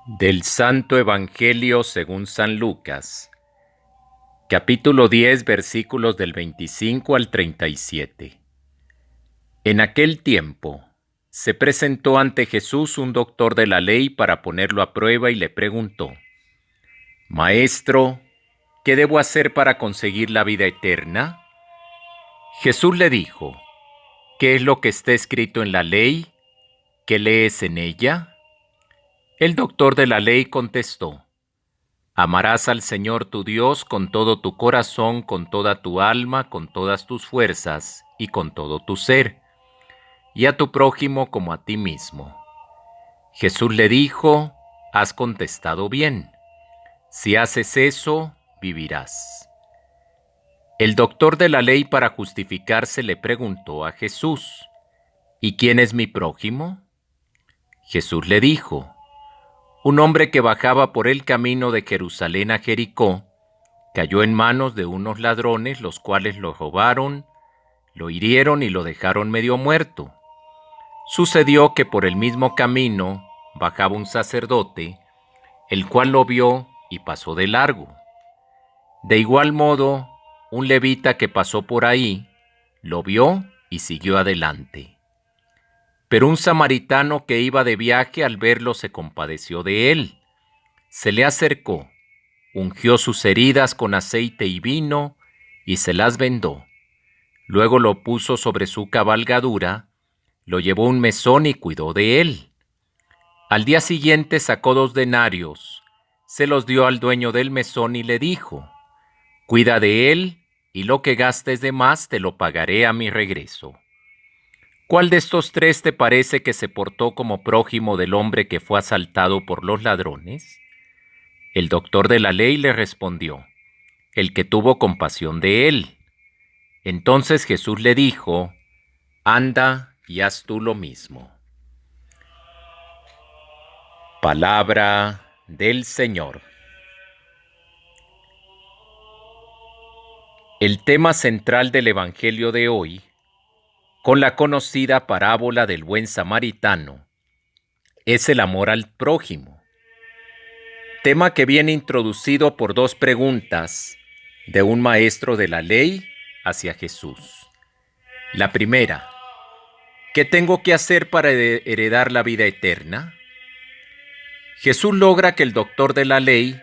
Del Santo Evangelio según San Lucas, capítulo 10, versículos del 25 al 37. En aquel tiempo, se presentó ante Jesús un doctor de la ley para ponerlo a prueba y le preguntó: Maestro, ¿qué debo hacer para conseguir la vida eterna? Jesús le dijo: ¿Qué es lo que está escrito en la ley? ¿Qué lees en ella? El doctor de la ley contestó: Amarás al Señor tu Dios con todo tu corazón, con toda tu alma, con todas tus fuerzas y con todo tu ser, y a tu prójimo como a ti mismo. Jesús le dijo: Has contestado bien. Si haces eso, vivirás. El doctor de la ley, para justificarse, le preguntó a Jesús: ¿Y quién es mi prójimo? Jesús le dijo: Un hombre que bajaba por el camino de Jerusalén a Jericó cayó en manos de unos ladrones, los cuales lo robaron, lo hirieron y lo dejaron medio muerto. Sucedió que por el mismo camino bajaba un sacerdote, el cual lo vio y pasó de largo. De igual modo, un levita que pasó por ahí, lo vio y siguió adelante. Pero un samaritano que iba de viaje, al verlo, se compadeció de él. Se le acercó, ungió sus heridas con aceite y vino y se las vendó. Luego lo puso sobre su cabalgadura, lo llevó a un mesón y cuidó de él. Al día siguiente sacó 2 denarios, se los dio al dueño del mesón y le dijo: Cuida de él, y lo que gastes de más te lo pagaré a mi regreso. ¿Cuál de estos 3 te parece que se portó como prójimo del hombre que fue asaltado por los ladrones? El doctor de la ley le respondió: El que tuvo compasión de él. Entonces Jesús le dijo: Anda y haz tú lo mismo. Palabra del Señor. El tema central del Evangelio de hoy, con la conocida parábola del buen samaritano, es el amor al prójimo. Tema que viene introducido por 2 preguntas de un maestro de la ley hacia Jesús. La primera: ¿qué tengo que hacer para heredar la vida eterna? Jesús logra que el doctor de la ley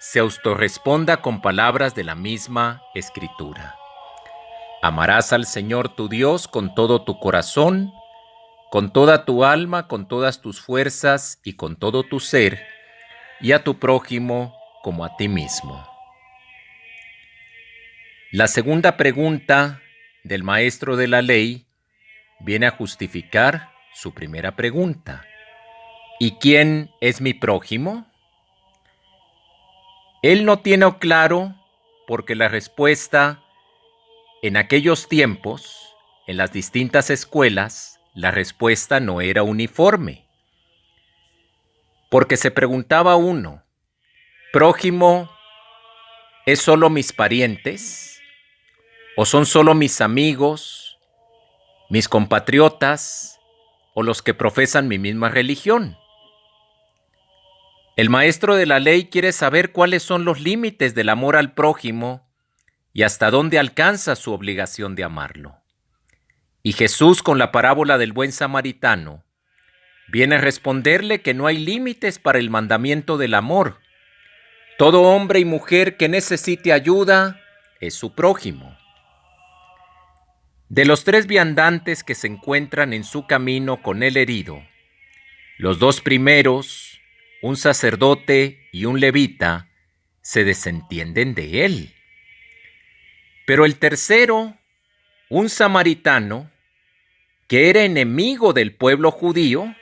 se autorresponda con palabras de la misma Escritura. Amarás al Señor tu Dios con todo tu corazón, con toda tu alma, con todas tus fuerzas y con todo tu ser, y a tu prójimo como a ti mismo. La segunda pregunta del maestro de la ley viene a justificar su primera pregunta: ¿y quién es mi prójimo? Él no tiene claro, porque la respuesta en aquellos tiempos, en las distintas escuelas, la respuesta no era uniforme. Porque se preguntaba uno: ¿prójimo es solo mis parientes? ¿O son solo mis amigos, mis compatriotas, o los que profesan mi misma religión? El maestro de la ley quiere saber cuáles son los límites del amor al prójimo y hasta dónde alcanza su obligación de amarlo. Y Jesús, con la parábola del buen samaritano, viene a responderle que no hay límites para el mandamiento del amor. Todo hombre y mujer que necesite ayuda es su prójimo. De los 3 viandantes que se encuentran en su camino con el herido, los 2 primeros, un sacerdote y un levita, se desentienden de él. Pero el tercero, un samaritano, que era enemigo del pueblo judío,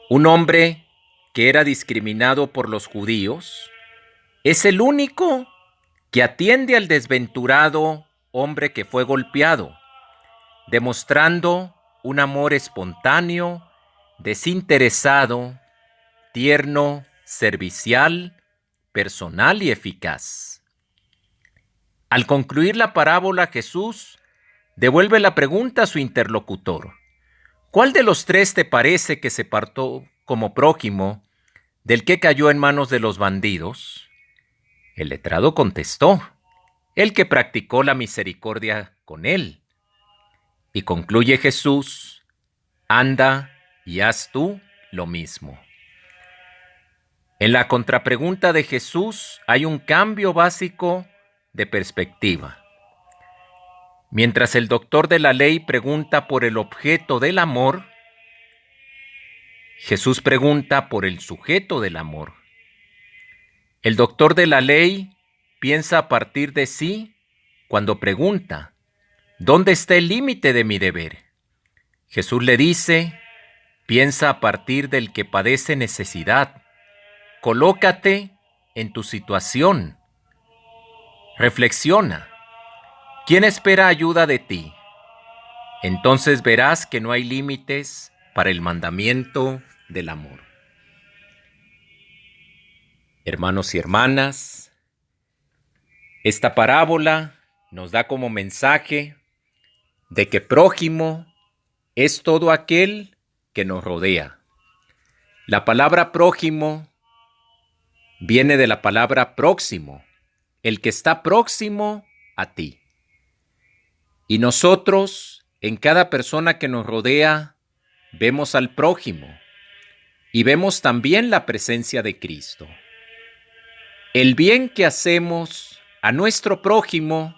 un hombre que era discriminado por los judíos, es el único que atiende al desventurado hombre que fue golpeado, demostrando un amor espontáneo, desinteresado, tierno, servicial, personal y eficaz. Al concluir la parábola, Jesús devuelve la pregunta a su interlocutor: ¿cuál de los 3 te parece que se portó como prójimo del que cayó en manos de los bandidos? El letrado contestó: el que practicó la misericordia con él. Y concluye Jesús: anda y haz tú lo mismo. En la contrapregunta de Jesús hay un cambio básico de perspectiva. Mientras el doctor de la ley pregunta por el objeto del amor, Jesús pregunta por el sujeto del amor. El doctor de la ley piensa a partir de sí cuando pregunta: ¿dónde está el límite de mi deber? Jesús le dice: piensa a partir del que padece necesidad. Colócate en tu situación. Reflexiona. ¿Quién espera ayuda de ti? Entonces verás que no hay límites para el mandamiento del amor. Hermanos y hermanas, esta parábola nos da como mensaje de que prójimo es todo aquel que nos rodea. La palabra prójimo viene de la palabra próximo, el que está próximo a ti. Y nosotros, en cada persona que nos rodea, vemos al prójimo y vemos también la presencia de Cristo. El bien que hacemos a nuestro prójimo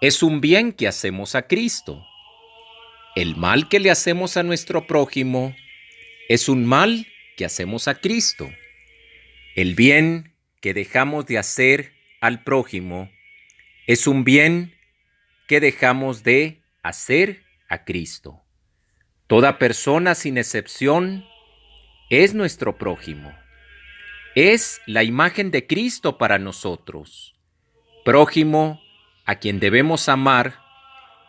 es un bien que hacemos a Cristo. El mal que le hacemos a nuestro prójimo es un mal que hacemos a Cristo. El bien que dejamos de hacer al prójimo es un bien que dejamos de hacer a Cristo. Toda persona, sin excepción, es nuestro prójimo. Es la imagen de Cristo para nosotros. Prójimo a quien debemos amar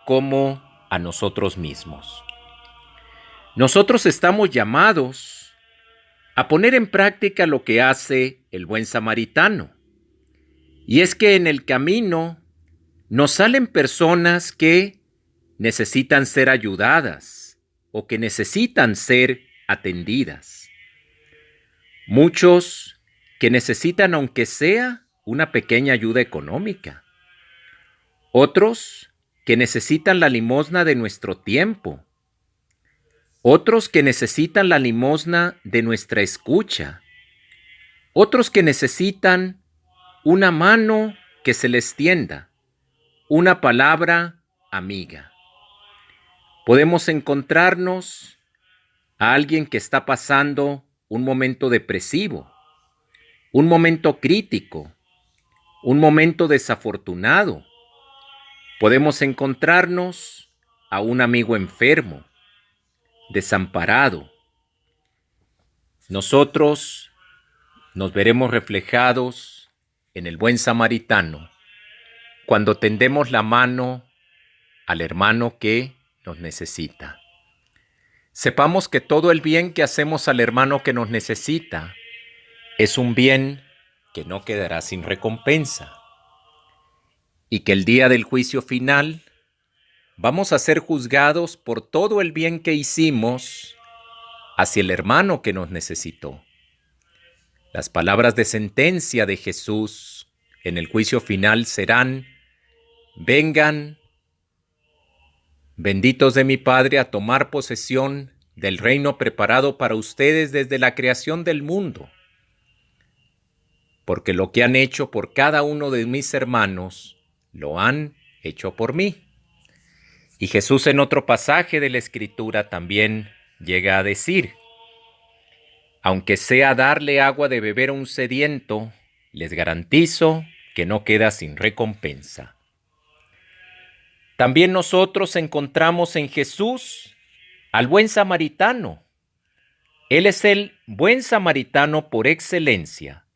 como a nosotros mismos. Nosotros estamos llamados a poner en práctica lo que hace el buen samaritano. Y es que en el camino nos salen personas que necesitan ser ayudadas o que necesitan ser atendidas. Muchos que necesitan, aunque sea, una pequeña ayuda económica. Otros que necesitan la limosna de nuestro tiempo. Otros que necesitan la limosna de nuestra escucha. Otros que necesitan una mano que se les tienda, una palabra amiga. Podemos encontrarnos a alguien que está pasando un momento depresivo, un momento crítico, un momento desafortunado. Podemos encontrarnos a un amigo enfermo, desamparado. Nosotros nos veremos reflejados en el buen samaritano cuando tendemos la mano al hermano que nos necesita. Sepamos que todo el bien que hacemos al hermano que nos necesita es un bien que no quedará sin recompensa, y que el día del juicio final vamos a ser juzgados por todo el bien que hicimos hacia el hermano que nos necesitó. Las palabras de sentencia de Jesús en el juicio final serán: vengan, benditos de mi Padre, a tomar posesión del reino preparado para ustedes desde la creación del mundo. Porque lo que han hecho por cada uno de mis hermanos, lo han hecho por mí. Y Jesús en otro pasaje de la Escritura también llega a decir: aunque sea darle agua de beber a un sediento, les garantizo que no queda sin recompensa. También nosotros encontramos en Jesús al buen samaritano. Él es el buen samaritano por excelencia,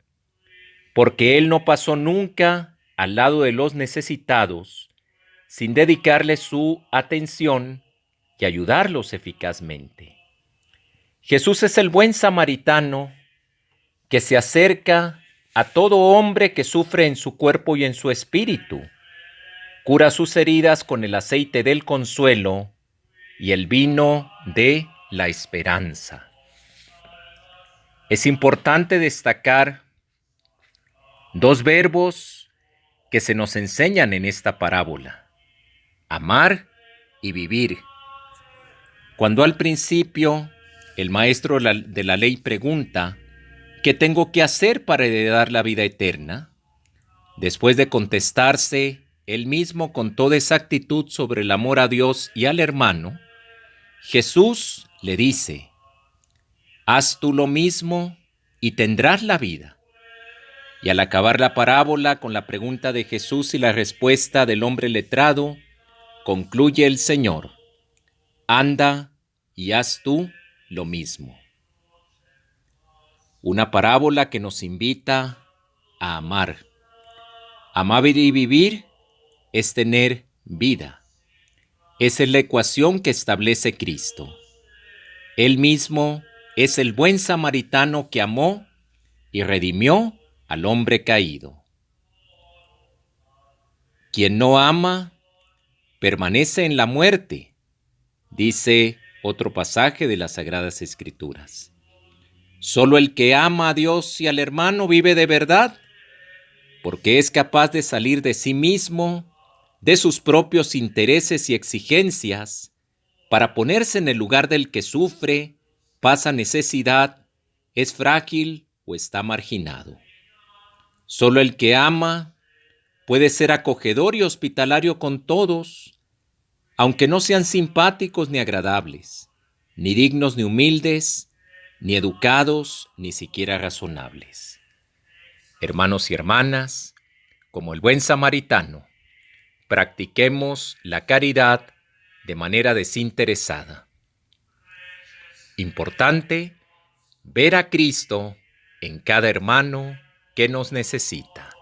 porque Él no pasó nunca al lado de los necesitados sin dedicarles su atención y ayudarlos eficazmente. Jesús es el buen samaritano que se acerca a todo hombre que sufre en su cuerpo y en su espíritu, cura sus heridas con el aceite del consuelo y el vino de la esperanza. Es importante destacar dos verbos que se nos enseñan en esta parábola: amar y vivir. Cuando al principio el maestro de la ley pregunta: ¿qué tengo que hacer para heredar la vida eterna? Después de contestarse él mismo con toda exactitud sobre el amor a Dios y al hermano, Jesús le dice: haz tú lo mismo y tendrás la vida. Y al acabar la parábola con la pregunta de Jesús y la respuesta del hombre letrado, concluye el Señor: anda y haz tú lo mismo. Una parábola que nos invita a amar. Amar y vivir es tener vida. Esa es la ecuación que establece Cristo. Él mismo es el buen samaritano que amó y redimió al hombre caído. Quien no ama permanece en la muerte, dice otro pasaje de las Sagradas Escrituras. Solo el que ama a Dios y al hermano vive de verdad, porque es capaz de salir de sí mismo, de sus propios intereses y exigencias, para ponerse en el lugar del que sufre, pasa necesidad, es frágil o está marginado. Solo el que ama puede ser acogedor y hospitalario con todos, aunque no sean simpáticos ni agradables, ni dignos ni humildes, ni educados, ni siquiera razonables. Hermanos y hermanas, como el buen samaritano, practiquemos la caridad de manera desinteresada. Importante ver a Cristo en cada hermano que nos necesita.